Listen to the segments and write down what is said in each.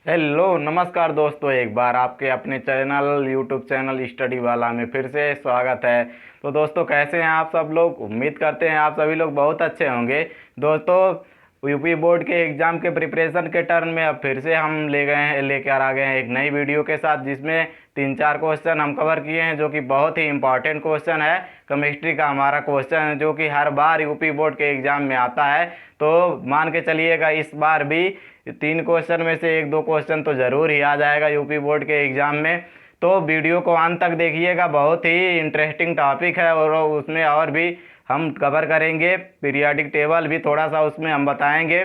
Hello नमस्कार दोस्तों, एक बार आपके अपने चैनल यूट्यूब चैनल स्टडी वाला में फिर से स्वागत है। तो दोस्तों, कैसे हैं आप सब लोग? उम्मीद करते हैं आप सभी लोग बहुत अच्छे होंगे। दोस्तों, यूपी बोर्ड के एग्ज़ाम के प्रिपरेशन के टर्न में अब फिर से हम लेकर आ गए हैं एक नई वीडियो के साथ, जिसमें 3-4 क्वेश्चन हम कवर किए हैं जो कि बहुत ही इंपॉर्टेंट क्वेश्चन है। केमिस्ट्री का हमारा क्वेश्चन है जो कि हर बार यूपी बोर्ड के एग्ज़ाम में आता है। तो मान के चलिएगा इस बार भी 3 क्वेश्चन में से 1-2 क्वेश्चन तो ज़रूर ही आ जाएगा यूपी बोर्ड के एग्ज़ाम में। तो वीडियो को अंत तक देखिएगा, बहुत ही इंटरेस्टिंग टॉपिक है और उसमें और भी हम कवर करेंगे। पीरियाडिक टेबल भी थोड़ा सा उसमें हम बताएंगे।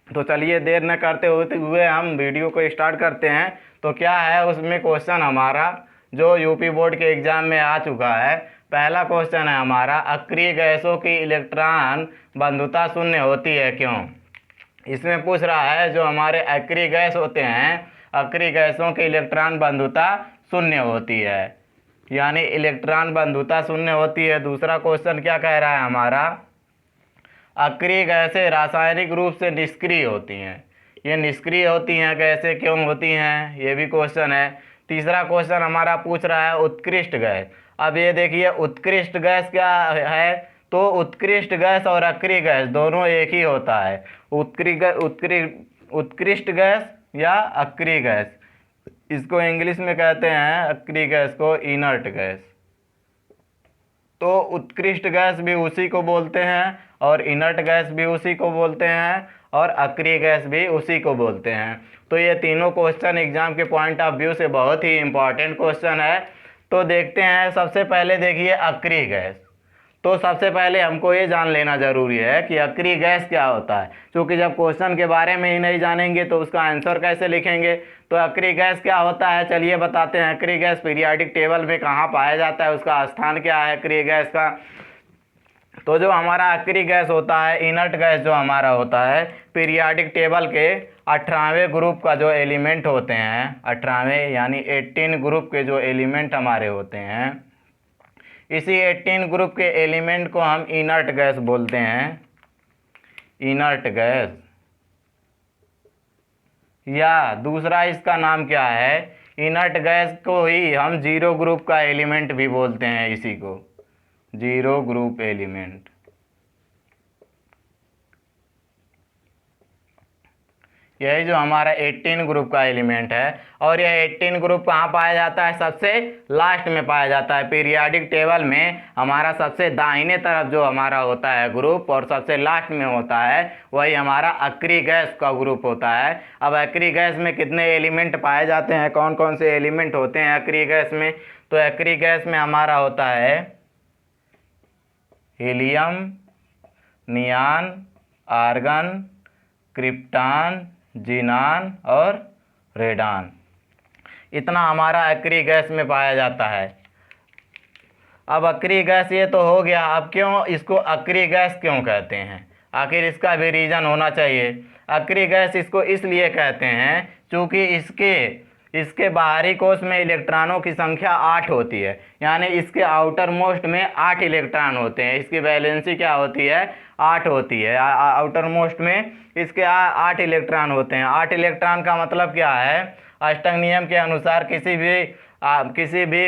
तो चलिए देर न करते हुए हम वीडियो को स्टार्ट करते हैं। तो क्या है उसमें क्वेश्चन हमारा जो यूपी बोर्ड के एग्ज़ाम में आ चुका है। पहला क्वेश्चन है हमारा, अक्रिय गैसों की इलेक्ट्रॉन बंधुता शून्य होती है क्यों? इसमें पूछ रहा है जो हमारे अक्रिय गैस होते हैं, अक्रिय गैसों की इलेक्ट्रॉन बंधुता शून्य होती है, यानी इलेक्ट्रॉन बंधुता शून्य होती है। दूसरा क्वेश्चन क्या कह रहा है हमारा, अक्रिय गैसें रासायनिक रूप से निष्क्रिय होती हैं। ये निष्क्रिय होती हैं, गैसें क्यों होती हैं, ये भी क्वेश्चन है। तीसरा क्वेश्चन हमारा पूछ रहा है उत्कृष्ट गैस। अब ये देखिए उत्कृष्ट गैस क्या है, तो उत्कृष्ट गैस और अक्रिय गैस दोनों एक ही होता है। उत्कृष्ट गैस या अक्रिय गैस, इसको इंग्लिश में कहते हैं अक्रिय गैस को इनर्ट गैस। तो उत्कृष्ट गैस भी उसी को बोलते हैं और इनर्ट गैस भी उसी को बोलते हैं और अक्रिय गैस भी उसी को बोलते हैं। तो ये तीनों क्वेश्चन एग्जाम के पॉइंट ऑफ व्यू से बहुत ही इंपॉर्टेंट क्वेश्चन है। तो देखते हैं, सबसे पहले देखिए अक्रिय गैस। तो सबसे पहले हमको ये जान लेना ज़रूरी है कि अक्रिय गैस क्या होता है, क्योंकि जब क्वेश्चन के बारे में ही नहीं जानेंगे तो उसका आंसर कैसे लिखेंगे। तो अक्रिय गैस क्या होता है, चलिए बताते हैं। अक्रिय गैस पीरियाडिक टेबल में कहाँ पाया जाता है, उसका स्थान क्या है अक्रिय गैस का। तो जो हमारा अक्रिय गैस होता है, इनर्ट गैस जो हमारा होता है, पीरियाडिक टेबल के 18वें ग्रुप का जो एलिमेंट होते हैं, 18वें यानी 18 ग्रुप के जो एलिमेंट हमारे होते हैं, इसी 18 ग्रुप के एलिमेंट को हम इनर्ट गैस बोलते हैं। इनर्ट गैस, या दूसरा इसका नाम क्या है, इनर्ट गैस को ही हम जीरो ग्रुप का एलिमेंट भी बोलते हैं, इसी को जीरो ग्रुप एलिमेंट। यही जो हमारा 18 ग्रुप का एलिमेंट है। और यह 18 ग्रुप कहाँ पाया जाता है, सबसे लास्ट में पाया जाता है पीरियाडिक टेबल में। हमारा सबसे दाहिने तरफ जो हमारा होता है ग्रुप और सबसे लास्ट में होता है, वही हमारा अक्रिय गैस का ग्रुप होता है। अब अक्रिय गैस में कितने एलिमेंट पाए जाते हैं, कौन कौन से एलिमेंट होते हैं अक्रिय गैस में? तो अक्रिय गैस में हमारा होता है हीलियम, नियान, आर्गन, क्रिप्टान, जीनान और रेडान। इतना हमारा अक्रिय गैस में पाया जाता है। अब अक्रिय गैस ये तो हो गया। अब क्यों इसको अक्रिय गैस क्यों कहते हैं, आखिर इसका भी रीज़न होना चाहिए। अक्रिय गैस इसको इसलिए कहते हैं क्योंकि इसके बाहरी कोश में इलेक्ट्रॉनों की संख्या 8 होती है, यानी इसके आउटर मोस्ट में 8 इलेक्ट्रॉन होते हैं। इसकी वैलेंसी क्या होती है, 8 होती है। आउटर मोस्ट में इसके 8 इलेक्ट्रॉन होते हैं। 8 इलेक्ट्रॉन का मतलब क्या है, अष्टक नियम के अनुसार किसी भी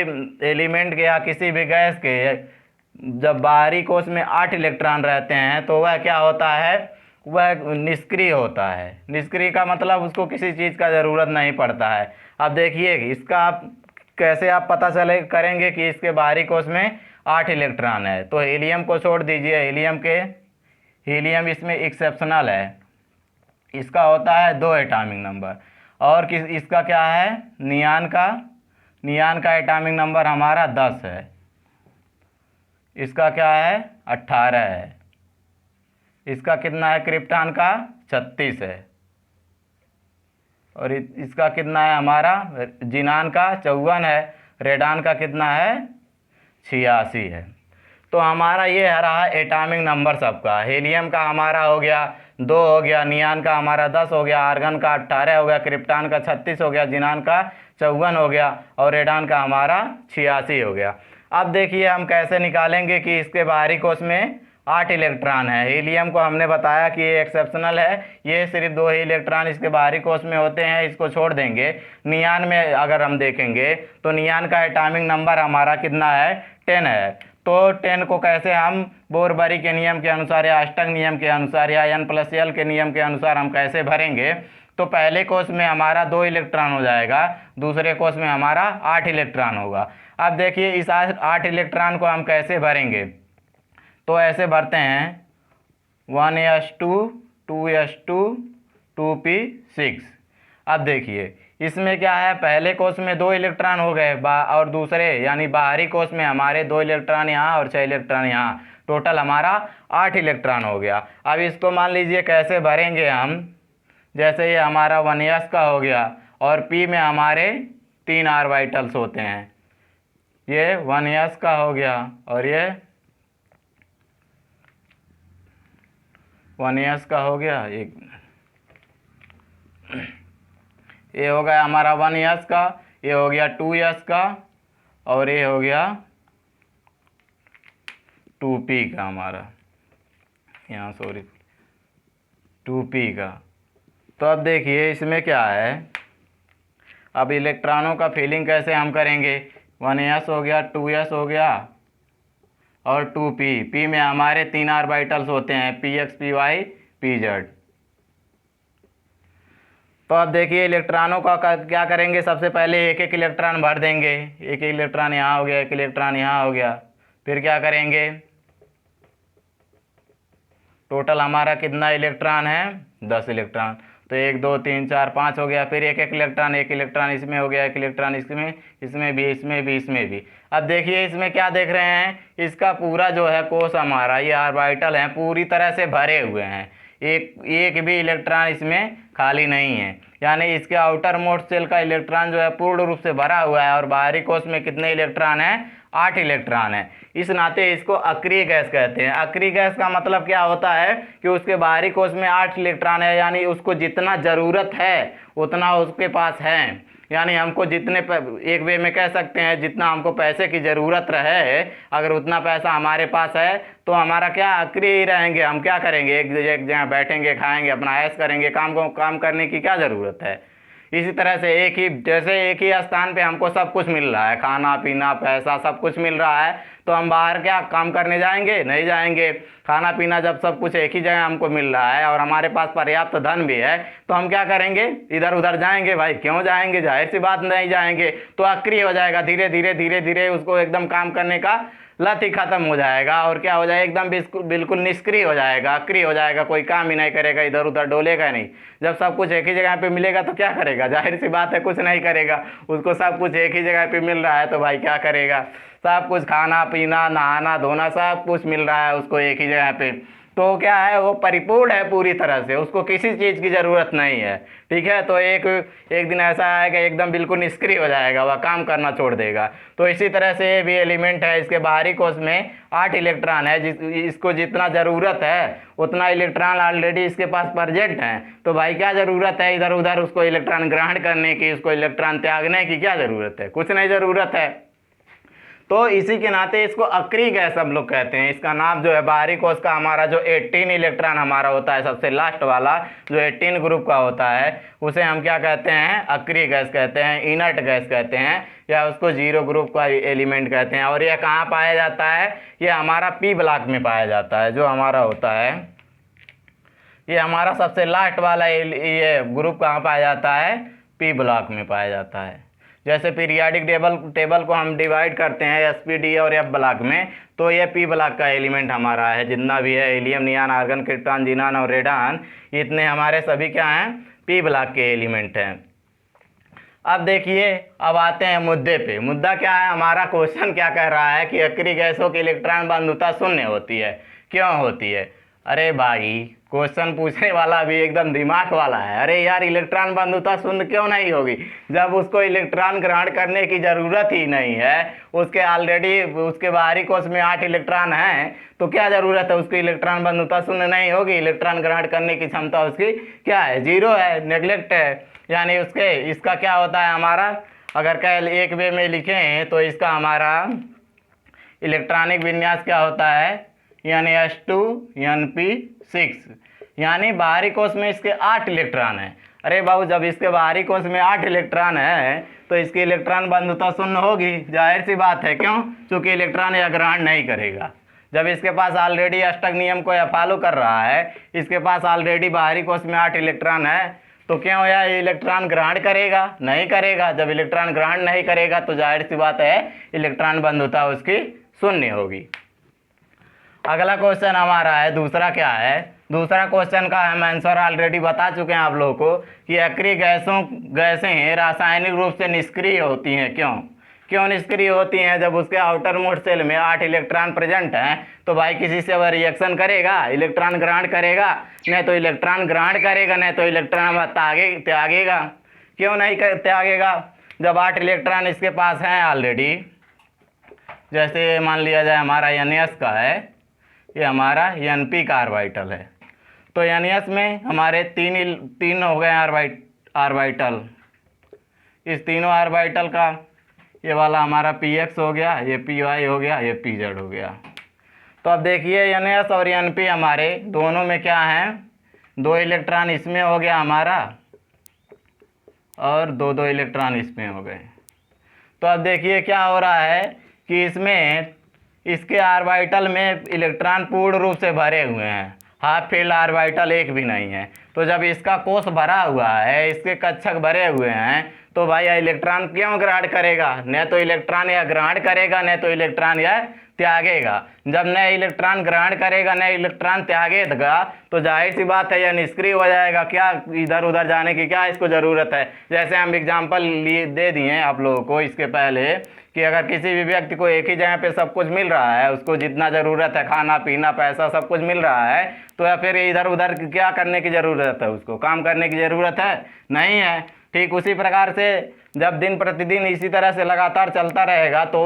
एलिमेंट के या किसी भी गैस के जब बाहरी कोश में 8 इलेक्ट्रॉन रहते हैं तो वह क्या होता है, वह निष्क्रिय होता है। निष्क्रिय का मतलब उसको किसी चीज़ का ज़रूरत नहीं पड़ता है। अब देखिए इसका आप कैसे आप पता चले करेंगे कि इसके बाहरी कोश में 8 इलेक्ट्रॉन है। तो हीलियम को छोड़ दीजिए, हीलियम इसमें एक्सेप्शनल है, इसका होता है 2 एटॉमिक नंबर। और इसका क्या है, नियान का एटॉमिक नंबर हमारा 10 है, इसका क्या है 18 है। इसका कितना है, क्रिप्टान का 36 है। और इसका कितना है हमारा, जीनान का 54 है। रेडान का कितना है, 86 है। तो हमारा ये रहा एटॉमिक नंबर सबका। हीलियम का हमारा हो गया 2 हो गया, नियान का हमारा 10 हो गया, आर्गन का 18 हो गया, क्रिप्टान का 36 हो गया, जीनान का 54 हो गया और रेडान का हमारा 86 हो गया। अब देखिए हम कैसे निकालेंगे कि इसके बाहरी कोश में 8 इलेक्ट्रॉन है। हीलियम को हमने बताया कि ये एक्सेप्शनल है, ये सिर्फ 2 ही इलेक्ट्रॉन इसके बाहरी कोश में होते हैं, इसको छोड़ देंगे। नियान में अगर हम देखेंगे तो नियान का एटॉमिक नंबर हमारा कितना है, 10 है। तो 10 को कैसे हम बोरबरी के नियम के अनुसार या अष्टक नियम के अनुसार या N+L के नियम के अनुसार हम कैसे भरेंगे, तो पहले कोश में हमारा 2 इलेक्ट्रॉन हो जाएगा, दूसरे कोश में हमारा 8 इलेक्ट्रॉन होगा। अब देखिए इस 8 इलेक्ट्रॉन को हम कैसे भरेंगे, तो ऐसे भरते हैं 1s2 2s2 2p6। अब देखिए इसमें क्या है, पहले कोश में 2 इलेक्ट्रॉन हो गए और दूसरे यानी बाहरी कोश में हमारे 2 इलेक्ट्रॉन यहाँ और 6 इलेक्ट्रॉन यहाँ, टोटल हमारा 8 इलेक्ट्रॉन हो गया। अब इसको मान लीजिए कैसे भरेंगे हम, जैसे ये हमारा 1s का हो गया और p में हमारे 3 ऑर्बिटल्स होते हैं, ये 1s का हो गया और ये 1s का हो गया, एक ये हो गया हमारा 1s का, ये हो गया 2s का और ये हो गया 2p का हमारा, यहाँ सॉरी 2p का। तो अब देखिए इसमें क्या है, अब इलेक्ट्रॉनों का फिलिंग कैसे हम करेंगे, 1s हो गया 2s हो गया और 2p, p में हमारे 3 ऑर्बिटल्स होते हैं, px py pz। तो अब देखिए इलेक्ट्रॉनों का क्या करेंगे, सबसे पहले एक एक इलेक्ट्रॉन भर देंगे, एक इलेक्ट्रॉन यहाँ हो गया, एक इलेक्ट्रॉन यहाँ हो गया, फिर क्या करेंगे, टोटल हमारा कितना इलेक्ट्रॉन है, 10 इलेक्ट्रॉन, तो 1 2 3 4 5 हो गया, फिर एक इलेक्ट्रॉन इसमें हो गया, एक इलेक्ट्रॉन इसमें, इसमें भी, इसमें भी, इसमें भी। अब देखिए इसमें क्या देख रहे हैं, इसका पूरा जो है कोश हमारा, ये ऑर्बिटल हैं पूरी तरह से भरे हुए हैं, एक भी इलेक्ट्रॉन इसमें खाली नहीं है, यानी इसके आउटर मोस्ट शेल का इलेक्ट्रॉन जो है पूर्ण रूप से भरा हुआ है और बाहरी कोश में कितने इलेक्ट्रॉन हैं, 8 इलेक्ट्रॉन है। इस नाते इसको अक्रिय गैस कहते हैं। अक्रिय गैस का मतलब क्या होता है कि उसके बाहरी कोश में 8 इलेक्ट्रॉन है, यानी उसको जितना ज़रूरत है उतना उसके पास है, यानी हमको जितने एक वे में कह सकते हैं जितना हमको पैसे की ज़रूरत रहे, अगर उतना पैसा हमारे पास है तो हमारा क्या अक्रिय ही रहेंगे। हम क्या करेंगे, एक जगह बैठेंगे, खाएंगे, अपना ऐश करेंगे, काम करने की क्या ज़रूरत है। इसी तरह से जैसे एक ही स्थान पे हमको सब कुछ मिल रहा है, खाना पीना पैसा सब कुछ मिल रहा है, तो हम बाहर क्या काम करने जाएंगे, नहीं जाएंगे। खाना पीना जब सब कुछ एक ही जगह हमको मिल रहा है और हमारे पास पर्याप्त धन भी है, तो हम क्या करेंगे, इधर उधर जाएंगे भाई, क्यों जाएंगे, जाहिर सी बात नहीं जाएंगे। तो अक्रिय हो जाएगा, धीरे धीरे उसको एकदम काम करने का लत ही खत्म हो जाएगा और क्या हो जाएगा, एकदम बिल्कुल निष्क्रिय हो जाएगा, अक्रिय हो जाएगा, कोई काम ही नहीं करेगा, इधर उधर डोलेगा नहीं। जब सब कुछ एक ही जगह पे मिलेगा तो क्या करेगा, जाहिर सी बात है कुछ नहीं करेगा। उसको सब कुछ एक ही जगह पे मिल रहा है तो भाई क्या करेगा, सब कुछ खाना पीना नहाना धोना सब कुछ मिल रहा है उसको एक ही जगह पे, तो क्या है वो परिपूर्ण है पूरी तरह से, उसको किसी चीज़ की ज़रूरत नहीं है। ठीक है, तो एक दिन ऐसा आएगा एकदम बिल्कुल निष्क्रिय हो जाएगा, वह काम करना छोड़ देगा। तो इसी तरह से ये भी एलिमेंट है, इसके बाहरी कोश में 8 इलेक्ट्रॉन है, इसको जितना ज़रूरत है उतना इलेक्ट्रॉन ऑलरेडी इसके पास प्रेजेंट है, तो भाई क्या ज़रूरत है इधर उधर उसको इलेक्ट्रॉन ग्रहण करने की, उसको इलेक्ट्रॉन त्यागने की क्या ज़रूरत है, कुछ नहीं ज़रूरत है। तो इसी के नाते इसको अक्रिय गैस हम लोग कहते हैं। इसका नाम जो है बाहरी कोश का हमारा जो 18 इलेक्ट्रॉन हमारा होता है, सबसे लास्ट वाला जो 18 ग्रुप का होता है, उसे हम क्या कहते हैं, अक्रिय गैस कहते हैं, इनर्ट गैस कहते हैं, या उसको 0 ग्रुप का एलिमेंट कहते हैं। और यह कहाँ पाया जाता है, ये हमारा पी ब्लॉक में पाया जाता है, जो हमारा होता है ये हमारा सबसे लास्ट वाला ये ग्रुप कहाँ पाया जाता है, पी ब्लॉक में पाया जाता है। जैसे पीरियाडिक टेबल को हम डिवाइड करते हैं एसपीडी और एफ ब्लॉक में, तो ये पी ब्लॉक का एलिमेंट हमारा है, जितना भी है हीलियम नियान आर्गन क्रिप्टॉन जीनान और रेडान, इतने हमारे सभी क्या हैं, पी ब्लॉक के एलिमेंट हैं। अब देखिए, अब आते हैं मुद्दे पे। मुद्दा क्या है हमारा, क्वेश्चन क्या कह रहा है कि अक्रिय गैसों की इलेक्ट्रॉन बंधुता शून्य होती है, क्यों होती है। अरे भाई, क्वेश्चन पूछने वाला भी एकदम दिमाग वाला है। अरे यार, इलेक्ट्रॉन बंधुता शून्य क्यों नहीं होगी, जब उसको इलेक्ट्रॉन ग्रहण करने की ज़रूरत ही नहीं है, उसके ऑलरेडी उसके बाहरी कोश में 8 इलेक्ट्रॉन हैं, तो क्या ज़रूरत है उसकी इलेक्ट्रॉन बंधुता शून्य नहीं होगी। इलेक्ट्रॉन ग्रहण करने की क्षमता उसकी क्या है, 0 है, नेग्लेक्ट है। यानी इसका क्या होता है हमारा, अगर कह एक वे में लिखें तो इसका हमारा इलेक्ट्रॉनिक विन्यास क्या होता है, यानी H2Np6, यानी बाहरी कोश में इसके 8 इलेक्ट्रॉन है। अरे बाबू, जब इसके बाहरी कोश में 8 इलेक्ट्रॉन है तो इसकी इलेक्ट्रॉन बंधुता शून्य होगी, जाहिर सी बात है। क्यों? क्योंकि इलेक्ट्रॉन यह ग्रहण नहीं करेगा। जब इसके पास ऑलरेडी अष्टक नियम को यह फॉलो कर रहा है, इसके पास ऑलरेडी बाहरी कोश में 8 इलेक्ट्रॉन है, तो क्यों यह इलेक्ट्रॉन ग्रहण करेगा? नहीं करेगा। जब इलेक्ट्रॉन ग्रहण नहीं करेगा तो जाहिर सी बात है इलेक्ट्रॉन बंधुता उसकी शून्य होगी। अगला क्वेश्चन हमारा है, दूसरा क्या है? दूसरा क्वेश्चन का हम आंसर ऑलरेडी बता चुके हैं आप लोगों को कि अक्रिय गैसें रासायनिक रूप से निष्क्रिय होती हैं। क्यों निष्क्रिय होती हैं? जब उसके आउटर मोस्ट शेल में 8 इलेक्ट्रॉन प्रेजेंट हैं तो भाई किसी से वह रिएक्शन करेगा, इलेक्ट्रॉन ग्रहण करेगा? नहीं तो इलेक्ट्रॉन ग्रहण करेगा, नहीं तो इलेक्ट्रॉन त्यागेगा। क्यों नहीं त्यागेगा? जब 8 इलेक्ट्रॉन इसके पास हैं ऑलरेडी, जैसे मान लिया जाए हमारा NS का है, ये हमारा Np का ऑर्बिटल है, तो NS में हमारे तीन हो गए ऑर्बिटल। इस तीनों ऑर्बिटल का ये वाला हमारा px हो गया, ये py हो गया, ये pz हो गया। तो अब देखिए NS और Np हमारे दोनों में क्या है? 2 इलेक्ट्रॉन इसमें हो गया हमारा और 2 इलेक्ट्रॉन इसमें हो गए। तो अब देखिए क्या हो रहा है कि इसके ऑर्बिटल में इलेक्ट्रॉन पूर्ण रूप से भरे हुए हैं, हाफ फील्ड ऑर्बिटल एक भी नहीं है। तो जब इसका कोश भरा हुआ है, इसके कक्षक भरे हुए हैं, तो भाई यह इलेक्ट्रॉन क्यों ग्रहण करेगा? न तो इलेक्ट्रॉन यह ग्रहण करेगा, न तो इलेक्ट्रॉन यह त्यागेगा। जब न इलेक्ट्रॉन ग्रहण करेगा न इलेक्ट्रॉन त्यागेगा तो जाहिर सी बात है यह निष्क्रिय हो जाएगा। क्या इधर उधर जाने की क्या इसको ज़रूरत है? जैसे हम एग्जाम्पल दे दिए आप लोगों को इसके पहले कि अगर किसी भी व्यक्ति को एक ही जगह पे सब कुछ मिल रहा है, उसको जितना ज़रूरत है, खाना पीना पैसा सब कुछ मिल रहा है, तो या फिर इधर उधर क्या करने की ज़रूरत है? उसको काम करने की ज़रूरत है? नहीं है। ठीक उसी प्रकार से जब दिन प्रतिदिन इसी तरह से लगातार चलता रहेगा तो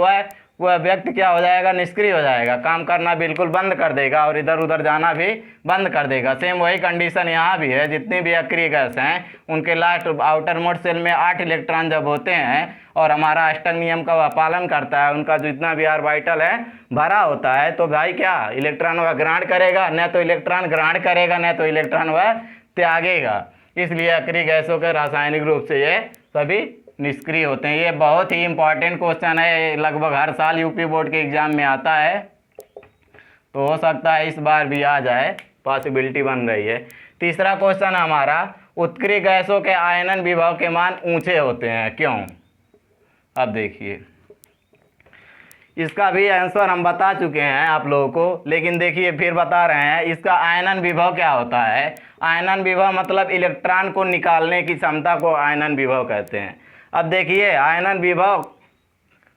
वह व्यक्ति क्या हो जाएगा? निष्क्रिय हो जाएगा, काम करना बिल्कुल बंद कर देगा और इधर उधर जाना भी बंद कर देगा। सेम वही कंडीशन यहाँ भी है। जितनी भी अक्रिय गैस हैं उनके लास्ट आउटर मोस्ट शेल में 8 इलेक्ट्रॉन जब होते हैं और हमारा अष्टक नियम का वह पालन करता है, उनका जितना भी ऑर्बिटल है भरा होता है, तो भाई क्या इलेक्ट्रॉन वह ग्रहण करेगा? न तो इलेक्ट्रॉन ग्रहण करेगा, न तो इलेक्ट्रॉन वह त्यागेगा। इसलिए अक्रिय गैसों के रासायनिक रूप से ये सभी निष्क्रिय होते हैं। ये बहुत ही इंपॉर्टेंट क्वेश्चन है, लगभग हर साल यूपी बोर्ड के एग्जाम में आता है, तो हो सकता है इस बार भी आ जाए, पॉसिबिलिटी बन रही है। तीसरा क्वेश्चन हमारा, उत्क्रिय गैसों के आयनन विभव के मान ऊंचे होते हैं, क्यों? अब देखिए इसका भी आंसर हम बता चुके हैं आप लोगों को, लेकिन देखिए फिर बता रहे हैं। इसका आयनन विभव क्या होता है? आयनन विभव मतलब इलेक्ट्रॉन को निकालने की क्षमता को आयनन विभव कहते हैं। अब देखिए आयनन विभव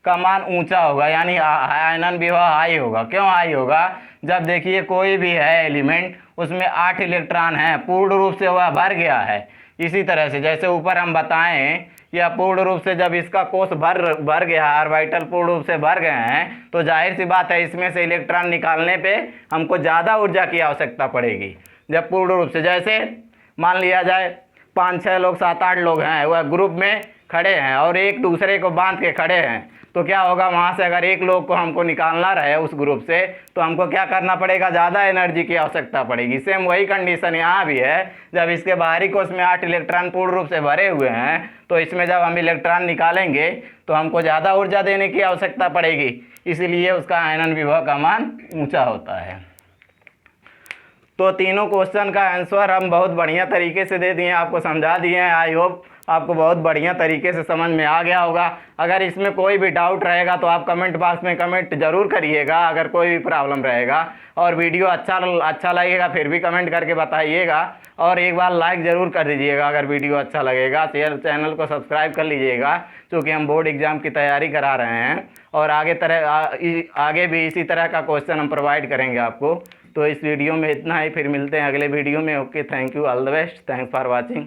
का मान ऊंचा होगा, यानी आयनन विभव हाई होगा। क्यों हाई होगा? जब देखिए कोई भी है एलिमेंट, उसमें 8 इलेक्ट्रॉन हैं, पूर्ण रूप से वह भर गया है। इसी तरह से जैसे ऊपर हम बताएं, या पूर्ण रूप से जब इसका कोश भर गया, ऑर्बिटल पूर्ण रूप से भर गए हैं, तो जाहिर सी बात है इसमें से इलेक्ट्रॉन निकालने पे हमको ज़्यादा ऊर्जा की आवश्यकता पड़ेगी। जब पूर्ण रूप से, जैसे मान लिया जाए 5-6 लोग 7-8 लोग हैं, वह ग्रुप में खड़े हैं और एक दूसरे को बांध के खड़े हैं, तो क्या होगा? वहाँ से अगर एक लोग को हमको निकालना रहे उस ग्रुप से, तो हमको क्या करना पड़ेगा? ज़्यादा एनर्जी की आवश्यकता पड़ेगी। सेम वही कंडीशन यहाँ भी है। जब इसके बाहरी कोश में 8 इलेक्ट्रॉन पूर्ण रूप से भरे हुए हैं, तो इसमें जब हम इलेक्ट्रॉन निकालेंगे तो हमको ज़्यादा ऊर्जा देने की आवश्यकता पड़ेगी, इसीलिए उसका आयनन विभव का मान ऊँचा होता है। तो तीनों क्वेश्चन का आंसर हम बहुत बढ़िया तरीके से दे दिए, आपको समझा दिए हैं। आई होप आपको बहुत बढ़िया तरीके से समझ में आ गया होगा। अगर इसमें कोई भी डाउट रहेगा तो आप कमेंट बॉक्स में कमेंट जरूर करिएगा, अगर कोई भी प्रॉब्लम रहेगा। और वीडियो अच्छा लगेगा फिर भी कमेंट करके बताइएगा, और एक बार लाइक ज़रूर कर दीजिएगा अगर वीडियो अच्छा लगेगा। चैनल को सब्सक्राइब कर लीजिएगा, क्योंकि हम बोर्ड एग्ज़ाम की तैयारी करा रहे हैं और आगे भी इसी तरह का क्वेश्चन हम प्रोवाइड करेंगे आपको। तो इस वीडियो में इतना ही, फिर मिलते हैं अगले वीडियो में। Okay, thank you, all the best, thanks for watching.